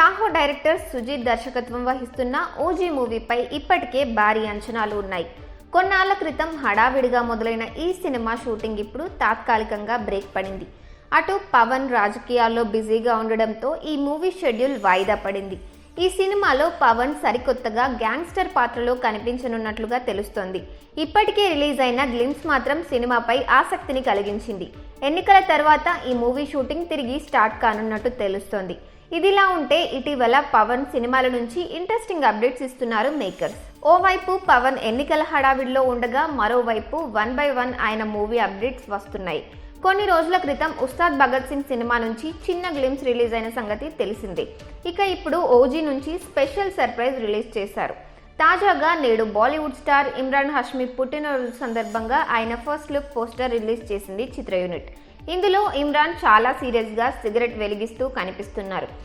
Saaho director Sujeeth దర్శకత్వం వహిస్తున్న OG మూవీపై ఇప్పటికే భారీ అంచనాలు ఉన్నాయి. కొన్నాళ్ల క్రితం హడావిడిగా మొదలైన ఈ సినిమా షూటింగ్ ఇప్పుడు తాత్కాలికంగా బ్రేక్ పడింది. అటు పవన్ రాజకీయాల్లో బిజీగా ఉండడంతో ఈ మూవీ షెడ్యూల్ వాయిదా పడింది. ఈ సినిమాలో పవన్ సరికొత్తగా గ్యాంగ్స్టర్ పాత్రలో కనిపించనున్నట్లుగా తెలుస్తోంది. ఇప్పటికే రిలీజ్ అయిన గ్లిమ్స్ మాత్రం సినిమాపై ఆసక్తిని కలిగించింది. ఎన్నికల తర్వాత ఈ మూవీ షూటింగ్ తిరిగి స్టార్ట్ కానున్నట్టు తెలుస్తోంది. ఇదిలా ఉంటే ఇటీవల పవన్ సినిమాల నుంచి ఇంట్రెస్టింగ్ అప్డేట్స్ ఇస్తున్నారు మేకర్స్. ఓవైపు పవన్ ఎన్నికల హడావిడిలో ఉండగా మరోవైపు 1 by 1 ఆయన మూవీ అప్డేట్స్ వస్తున్నాయి. కొన్ని రోజుల క్రితం ఉస్తాద్ భగత్ సింగ్ సినిమా నుంచి చిన్న గ్లిమ్స్ రిలీజ్ అయిన సంగతి తెలిసిందే. ఇక ఇప్పుడు ఓజీ నుంచి స్పెషల్ సర్ప్రైజ్ రిలీజ్ చేశారు. తాజాగా నేడు బాలీవుడ్ స్టార్ ఇమ్రాన్ హష్మీ పుట్టినరోజు సందర్భంగా ఆయన ఫస్ట్ లుక్ పోస్టర్ రిలీజ్ చేసింది చిత్ర యూనిట్. ఇందులో ఇమ్రాన్ చాలా సీరియస్గా సిగరెట్ వెలిగిస్తూ కనిపిస్తున్నారు.